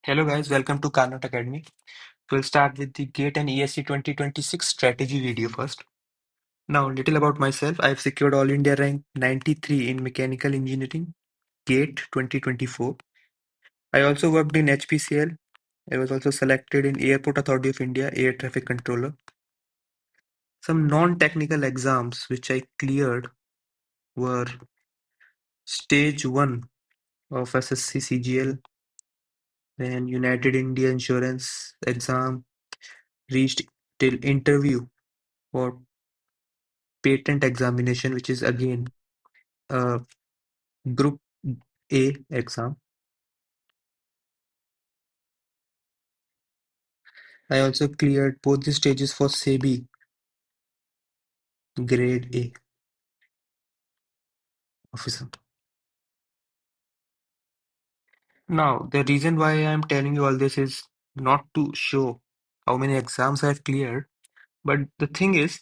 Hello guys, welcome to Karnat Academy. We'll start with the GATE and ESC 2026 strategy video first. Now, little about myself. I've secured All India rank 93 in Mechanical Engineering, GATE 2024. I also worked in HPCL. I was also selected in Airport Authority of India, Air Traffic Controller. Some non-technical exams which I cleared were Stage 1 of SSC CGL, then United India Insurance exam, reached till interview for patent examination, which is again a Group A exam. I also cleared both the stages for SEBI Grade A officer. Now, the reason why I'm telling you all this is not to show how many exams I've cleared, but the thing is,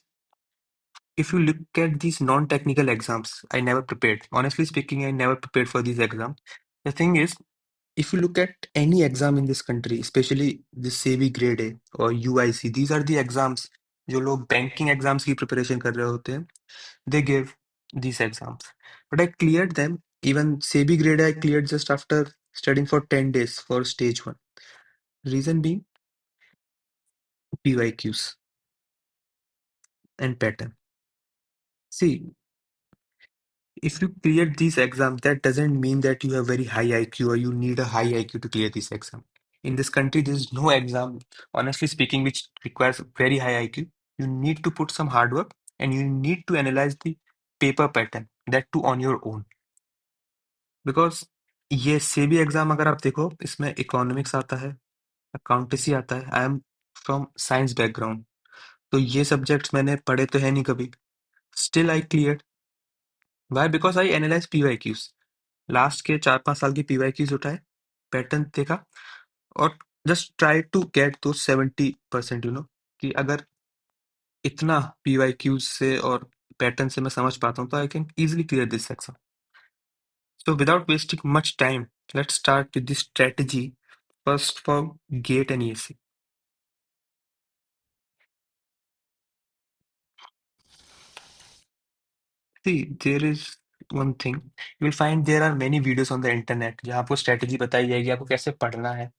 if you look at these non-technical exams, I never prepared. Honestly speaking, I never prepared for these exams. The thing is, if you look at any exam in this country, especially the SEBI Grade A or UIC, these are the exams जो लोग banking exams की preparation कर रहे होते हैं, they give these exams. But I cleared them. Even SEBI Grade A I cleared just after studying for 10 days for stage 1. Reason being PYQs and pattern. See, if you clear these exams, that doesn't mean that you have very high IQ or you need a high IQ to clear this exam. In this country, there is no exam, honestly speaking, which requires very high IQ. You need to put some hard work and you need to analyze the paper pattern, that too on your own. Because ये SEBI exam अगर आप देखो, इसमें economics आता है, accountancy आता है. I am from science background, तो ये सब्जेक्ट्स मैंने पढ़े तो है नहीं कभी. Still I clear. Why? Because I analyse PYQs. Last के 4-5 साल की PYQs उठाए, पैटर्न देखा और जस्ट ट्राई टू गेट दो 70%, कि अगर इतना PYQs से और पैटर्न से मैं समझ पाता हूँ तो I can easily clear this exam. So without wasting much time, let's start with the strategy first for GATE and ESC. See, there is one thing. You will find there are many videos on the internet जहाँ आपको strategy बताई जाएगी, आपको कैसे पढ़ना है,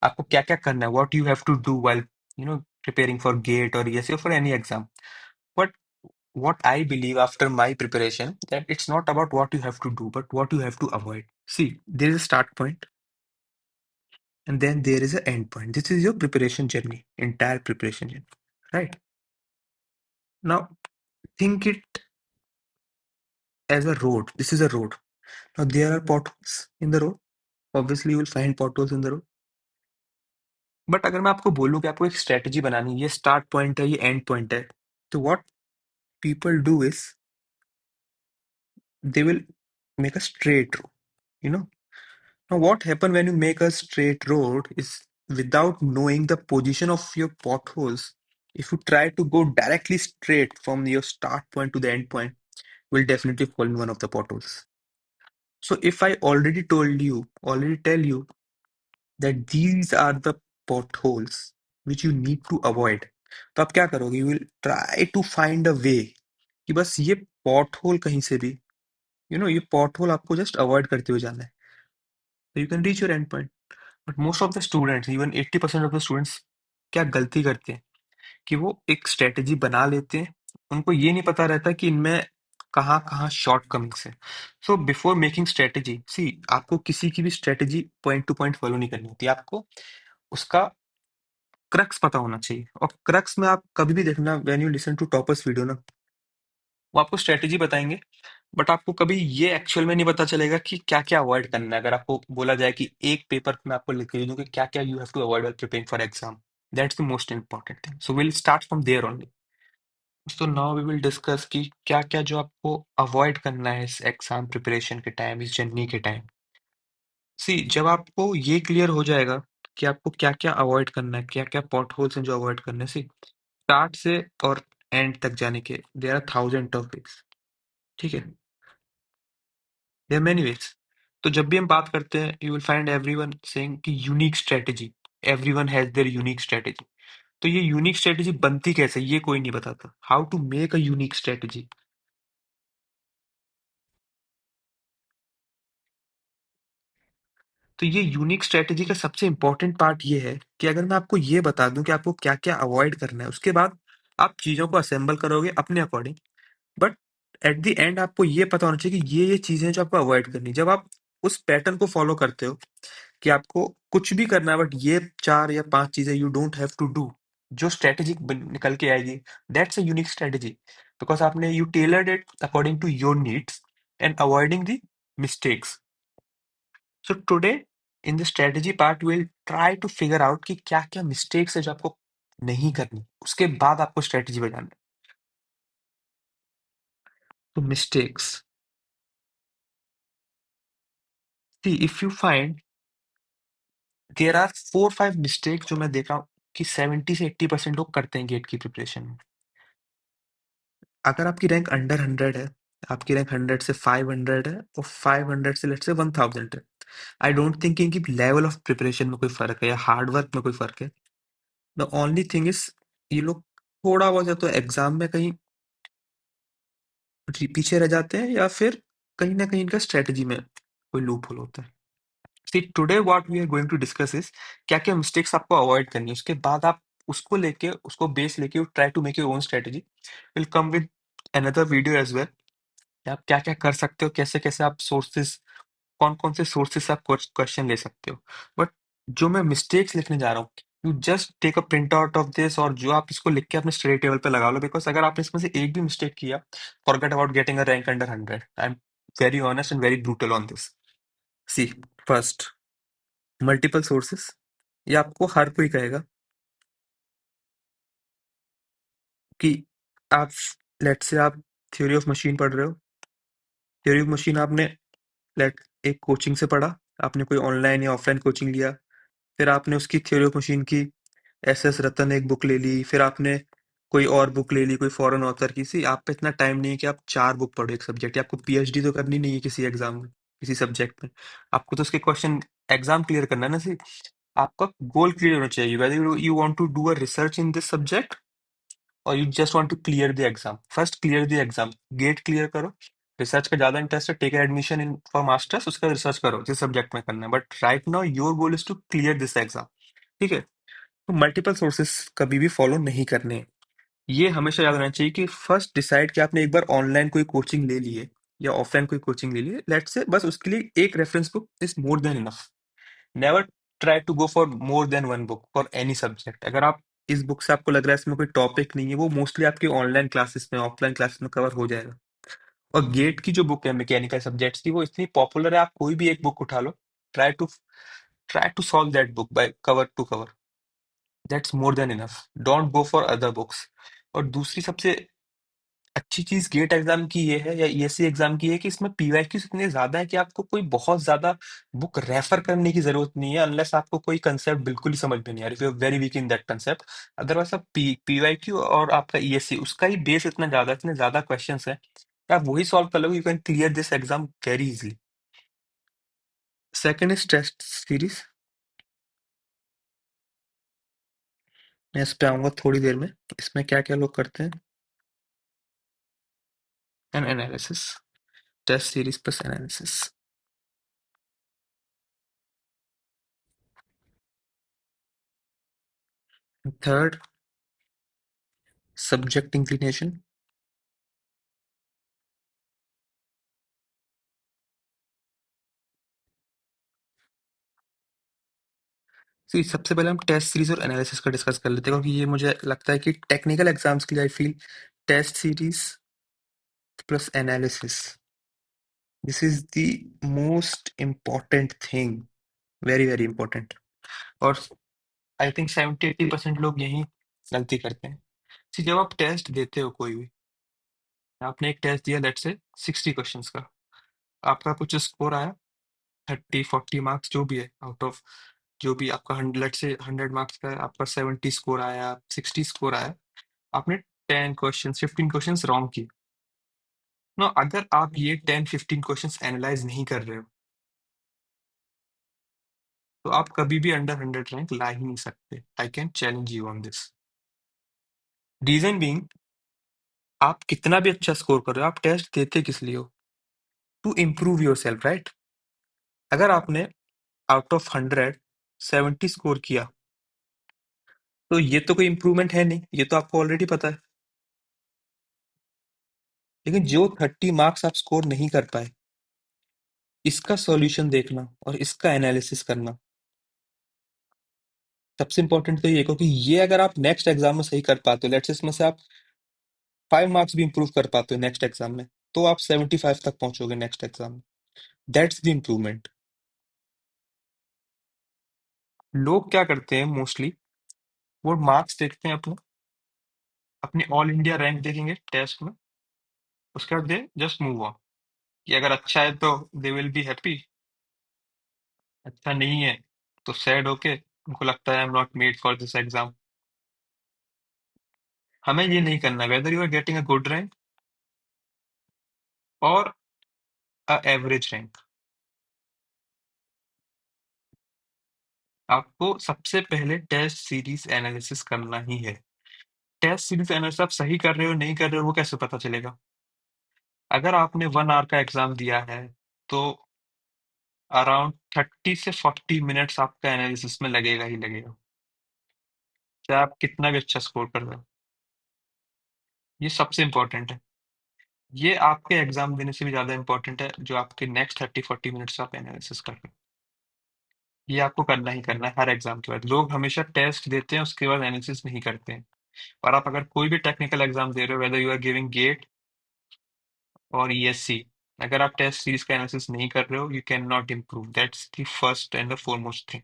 आपको क्या-क्या करना है, what you have to do while preparing for GATE or ESC or for any exam. But what I believe after my preparation, that it's not about what you have to do, but what you have to avoid. See, there is a start point and then there is an end point. This is your preparation journey, entire preparation journey, right? Now, think it as a road. This is a road. Now, there are potholes in the road. Obviously, you will find potholes in the road. But अगर मैं आपको बोलूं कि आपको एक strategy बनानी है, ये स्टार्ट पॉइंट है, ये एंड पॉइंट है, तो what people do is they will make a straight road. You know Now, what happens when you make a straight road is, without knowing the position of your potholes, if you try to go directly straight from your start point to the end point, you will definitely fall in one of the potholes. So, if I already tell you that these are the potholes which you need to avoid, तो आप क्या करोगे? You will try to find a way कि बस ये pothole कहीं से भी, ये pothole आपको just avoid करते हुए जाना है. So you can reach your end point. But most of the students, even 80% of the students क्या गलती करते हैं कि वो एक स्ट्रेटेजी बना लेते हैं, उनको ये नहीं पता रहता कि इनमें कहाँ कहाँ शॉर्ट कमिंग्स है. सो बिफोर मेकिंग स्ट्रेटेजी, सी, आपको किसी की भी strategy point two point follow नहीं करनी होती, आपको उसका क्रक्स पता होना चाहिए. और क्रक्स में आप कभी भी देखना, when you listen to toppers video ना, वो आपको स्ट्रेटेजी बताएंगे, बट आपको कभी ये एक्चुअल में नहीं पता चलेगा कि क्या क्या अवॉइड करना है. अगर आपको बोला जाए कि एक पेपर में आपको लिख के दे दूं कि क्या क्या you have to avoid while preparing for exam, that's the most important thing. So will start from there only. तो नाउ वी विल डिस्कस कि क्या क्या जो आपको अवॉइड करना है इस एग्जाम प्रिपरेशन के टाइम, इस जर्नी के टाइम. सी, जब आपको ये क्लियर हो जाएगा कि आपको क्या क्या अवॉइड करना है, क्या क्या पॉट होल्स हैं जो अवॉइड करने से, स्टार्ट से और एंड तक जाने के there are thousand of ways. ठीक है, देयर आर मेनी वेज. तो जब भी हम बात करते हैं, you will find everyone saying कि unique strategy, everyone has their unique strategy. तो ये यूनिक स्ट्रेटजी बनती कैसे, ये कोई नहीं बताता। How to make a unique strategy. तो ये यूनिक स्ट्रेटजी का सबसे इंपॉर्टेंट पार्ट ये है कि अगर मैं आपको ये बता दूं कि आपको क्या क्या अवॉइड करना है, उसके बाद आप चीजों को असेंबल करोगे अपने according. But at the end आपको ये पता होना चाहिए कि ये चीजें जो आपको अवॉइड करनी, जब आप उस पैटर्न को फॉलो करते हो कि आपको कुछ भी करना है बट ये 4 या 5 चीजें you don't have to do, जो स्ट्रेटेजी निकल के आएगी, that's a unique strategy. Because आपने you tailored it according to your needs and avoiding the mistakes. So today in the strategy part will try to figure out कि क्या क्या mistakes है जो आपको नहीं करनी, उसके बाद आपको स्ट्रेटेजी बनाना है। तो mistakes, see if you find there are 4 5 mistakes जो मैं देख रहा हूँ कि 70 से 80% लोग करते हैं गेट की प्रिपरेशन में। अगर आपकी रैंक अंडर 100 है, आपकी रैंक 100 से 500 है और 500 से लेट्स से 1000 है, आई डोंट थिंक इनकी लेवल ऑफ प्रिपरेशन में कोई फर्क है या हार्ड वर्क में कोई फर्क है। द ओनली थिंग इज ये लोग थोड़ा बहुत या तो एग्जाम में कहीं पीछे रह जाते हैं या फिर कहीं ना कहीं इनका स्ट्रेटजी में कोई लूप होल होता है। See today what we are going to discuss is क्या क्या मिस्टेक्स आपको अवॉइड करनी है, उसके बाद आप उसको लेके उसको बेस लेके try to make your own strategy. Will come with another video as well कि आप क्या क्या कर सकते हो, कैसे कैसे आप सोर्सेस, कौन कौन से सोर्सेस से आप क्वेश्चन ले सकते हो। बट जो मैं मिस्टेक्स लिखने जा रहा हूँ, you just take a print out of this और जो आप इसको लिख के अपने स्टडी टेबल पे लगा लो। बिकॉज अगर आपने इसमें से एक भी मिस्टेक किया, forget about getting a rank under 100। I am very honest and very brutal on this. See first, multiple sources. ये आपको हर कोई कहेगा कि आप, लेट से आप थ्योरी ऑफ मशीन पढ़ रहे हो, थ्योरी ऑफ मशीन आपने लेट एक कोचिंग से पढ़ा, आपने कोई ऑनलाइन या ऑफलाइन कोचिंग लिया, फिर आपने उसकी थ्योरी ऑफ मशीन की एस एस रतन एक बुक ले ली, फिर आपने कोई और बुक ले ली कोई फॉरेन ऑथर की। सी आप पे इतना टाइम नहीं है कि आप 4 बुक पढ़ो एक सब्जेक्ट, आपको पीएचडी तो करनी नहीं है किसी एग्जाम में, किसी सब्जेक्ट में। आपको तो उसके क्वेश्चन एग्जाम क्लियर करना है ना। सी आपका गोल क्लियर होना चाहिए, whether you want to do a research in this subject और you just want to clear the exam. First clear the exam, GATE clear करो। रिसर्च का ज्यादा इंटरेस्ट है, take admission in for masters, उसका research करो जिस subject में करना है। But right now your goal is to clear this exam. ठीक है। तो मल्टीपल सोर्सेस कभी भी फॉलो नहीं करने हैं। ये हमेशा याद रहना चाहिए कि फर्स्ट डिसाइड कि आपने एक बार ऑनलाइन कोई कोचिंग ले ली है या ऑफलाइन कोई कोचिंग ले ली है, लेट्स से बस उसके लिए एक reference book is more than enough. Never try to go for more than one book for any subject. अगर आप इस बुक से आपको लग रहा है इसमें कोई टॉपिक नहीं है, वो मोस्टली आपकी ऑनलाइन क्लासेस में, ऑफलाइन क्लासेस में कवर हो जाएगा। और गेट की जो बुक है मैकेनिकल सब्जेक्ट्स की, वो इतनी पॉपुलर है, आप कोई भी एक बुक उठा लो, try to try to solve that book by cover to cover, that's more than enough. Don't go for other books. और दूसरी सबसे अच्छी चीज गेट एग्जाम की ये है या ईएससी एग्जाम की है कि इसमें पीवाईक्यूज इतने ज्यादा है कि आपको कोई बहुत ज्यादा बुक रेफर करने की जरूरत नहीं है, अनलेस आपको कोई कंसेप्ट बिल्कुल ही समझ में नहीं आ रही, you are very weak in that concept. Otherwise आप पीवाईक्यू और आपका ईएससी उसका ही बेस इतना ज्यादा, इतने ज्यादा क्वेश्चंस है कि आप वही सॉल्व कर लोगे, you can clear this exam very easily. Second is test series. मैं इस पे आऊंगा थोड़ी देर में, इसमें क्या क्या लोग करते हैं। An analysis, test series plus analysis. Third, subject inclination. सबसे पहले हम टेस्ट सीरीज और एनालिसिस का डिस्कस कर लेते हैं, क्योंकि ये मुझे लगता है कि टेक्निकल एग्जाम्स के लिए I feel test series plus analysis, this is the most important thing, very very important. और आई थिंक 70 80% लोग यही गलती करते हैं। जब आप टेस्ट देते हो कोई भी, आपने एक टेस्ट दिया लेट्स से 60 क्वेश्चंस का, आपका कुछ स्कोर आया 30 40 मार्क्स जो भी है आउट ऑफ, जो भी आपका 100 मार्क्स का है, आपका 70 स्कोर आया, 60 स्कोर आया, आपने 10 क्वेश्चन 15 क्वेश्चन रॉन्ग किए ना। अगर आप ये 10 15 क्वेश्चन एनालाइज नहीं कर रहे हो, तो आप कभी भी अंडर 100 रैंक ला ही नहीं सकते। I can challenge you on this. Reason being, आप कितना भी अच्छा स्कोर कर रहे हो, आप टेस्ट देते किस लिए हो? To improve yourself, right? अगर आपने आउट ऑफ 100 70 स्कोर किया, तो ये तो कोई इंप्रूवमेंट है नहीं, ये तो आपको ऑलरेडी पता है। लेकिन जो 30 मार्क्स आप स्कोर नहीं कर पाए, इसका सॉल्यूशन देखना और इसका एनालिसिस करना सबसे इंपॉर्टेंट तो ये है, क्योंकि ये अगर आप नेक्स्ट एग्जाम में सही कर पाते हो, लेट्स से इसमें से आप 5 मार्क्स भी इंप्रूव कर पाते हो नेक्स्ट एग्जाम में, तो आप 75 तक पहुंचोगे नेक्स्ट एग्जाम में। That's the improvement. लोग क्या करते हैं मोस्टली, वो मार्क्स देखते हैं अपने, अपनी ऑल इंडिया रैंक देखेंगे टेस्ट में, उसके बाद दे जस्ट मूव ऑन, कि अगर अच्छा है तो दे विल बी हैप्पी, अच्छा नहीं है तो सैड होके उनको लगता है I am not made for this exam. हमें ये नहीं करना, whether you are getting a good rank और अ एवरेज रैंक, आपको सबसे पहले टेस्ट सीरीज एनालिसिस करना ही है। टेस्ट सीरीज एनालिसिस आप सही कर रहे हो नहीं कर रहे हो वो कैसे पता चलेगा? अगर आपने 1 आवर का एग्जाम दिया है, तो अराउंड 30 से 40 मिनट्स आपका एनालिसिस में लगेगा ही लगेगा, चाहे आप कितना भी अच्छा स्कोर कर रहे हो। ये सबसे इंपॉर्टेंट है। ये आपके एग्जाम देने से भी ज्यादा इंपॉर्टेंट है, जो आपके नेक्स्ट 30-40 मिनट्स आप एनालिसिस कर रहे हो। ये आपको करना ही करना है हर एग्जाम के बाद। लोग हमेशा टेस्ट देते हैं उसके बाद एनालिसिस नहीं करते हैं। और आप अगर कोई भी टेक्निकल एग्जाम दे रहे हो, whether you are giving GATE और ईएससी, अगर आप टेस्ट सीरीज का एनालिसिस नहीं कर रहे हो, you can not improve. That's the first and the foremost thing.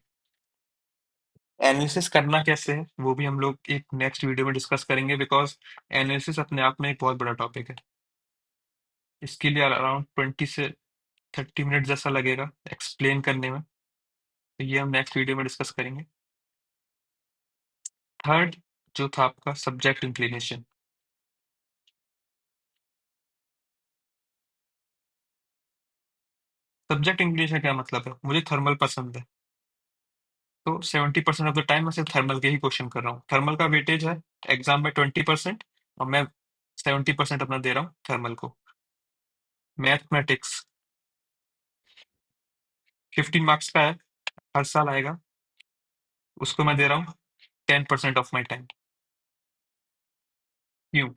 Analysis करना कैसे है वो भी हम लोग एक नेक्स्ट वीडियो में डिस्कस करेंगे, बिकॉज एनालिसिस अपने आप में एक बहुत बड़ा टॉपिक है। इसके लिए अराउंड 20 से 30 मिनट जैसा लगेगा एक्सप्लेन करने में, तो ये हम नेक्स्ट वीडियो में डिस्कस करेंगे। थर्ड जो था आपका सब्जेक्ट इंक्लिनेशन। सब्जेक्ट इंक्लिनेशन क्या मतलब है? मुझे थर्मल पसंद है, तो 70% ऑफ द टाइम मैं सिर्फ थर्मल के ही क्वेश्चन कर रहा हूँ। थर्मल का वेटेज है एग्जाम में 20%, और मैं 70% अपना दे रहा हूँ थर्मल को। मैथमेटिक्स 15 मार्क्स का है, हर साल आएगा, उसको मैं दे रहा हूँ 10% ऑफ माई टाइम। क्यों?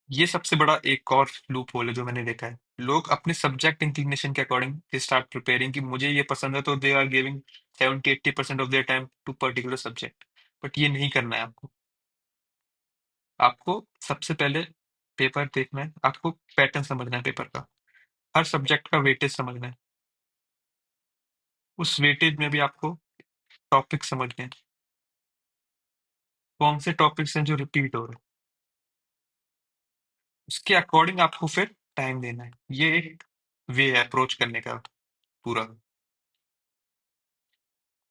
ये सबसे बड़ा एक और लूप होल है जो मैंने देखा है। लोग अपने सब्जेक्ट इंक्लिनेशन के अकॉर्डिंग दे स्टार्ट प्रिपेयरिंग, कि मुझे ये पसंद है, तो they are giving 70-80% of their time to particular subject. But ये नहीं करना है आपको। आपको सबसे पहले पेपर देखना है, आपको पैटर्न समझना है पेपर का, हर सब्जेक्ट का वेटेज समझना है। उस वेटेज में भी आपको टॉपिक समझने हैं, कौन से टॉपिक्स हैं जो रिपीट हो रहे हैं, उसके अकॉर्डिंग आपको फिर टाइम देना है। ये एक वे है अप्रोच करने का पूरा।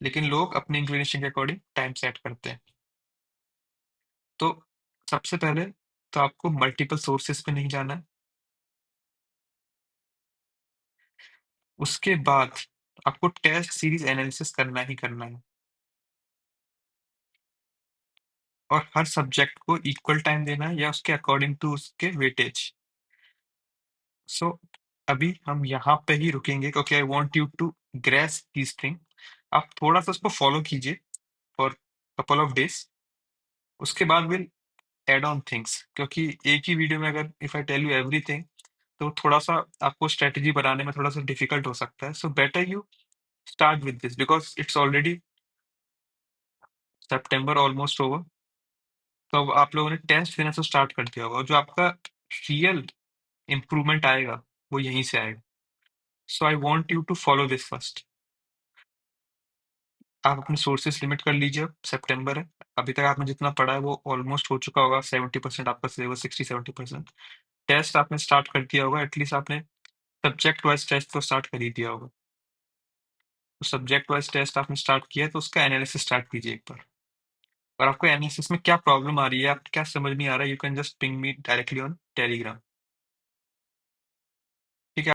लेकिन लोग अपने इंक्लिनेशन के अकॉर्डिंग टाइम सेट करते हैं। तो सबसे पहले तो आपको मल्टीपल सोर्सेस पे नहीं जाना है। उसके बाद आपको टेस्ट सीरीज एनालिसिस करना ही करना है, और हर सब्जेक्ट को इक्वल टाइम देना है या उसके अकॉर्डिंग टू उसके वेटेज। सो अभी हम यहाँ पे ही रुकेंगे, क्योंकि I want you to grasp this thing. आप थोड़ा सा उसको फॉलो कीजिए फॉर कपल ऑफ डेज, उसके बाद विल एड ऑन थिंग्स। क्योंकि एक ही वीडियो में अगर if I tell you everything, तो थोड़ा सा आपको स्ट्रेटेजी बनाने में थोड़ा सा डिफिकल्ट हो सकता है। So better you start with this, because it's already September almost over. तो अब आप लोगों ने टेस्ट देना से स्टार्ट कर दिया होगा, और जो आपका रियल इम्प्रूवमेंट आएगा वो यहीं से आएगा। So I want you to follow this first. आप अपने सोर्सेस लिमिट कर लीजिए, अब सितंबर है, अभी तक आपने जितना पढ़ा है वो ऑलमोस्ट हो चुका होगा। 70% आपका सिलेबस, 60-70%। टेस्ट आपने स्टार्ट कर दिया होगा, एटलीस्ट आपने सब्जेक्ट वाइज टेस्ट तो स्टार्ट कर ही दिया होगा। तो सब्जेक्ट वाइज टेस्ट आपने स्टार्ट किया है, तो उसका एनालिसिस स्टार्ट कीजिए एक बार। और आपको एनालिसिस में क्या प्रॉब्लम आ रही है, आप क्या समझ नहीं आ रहा है, you can just ping me directly on Telegram.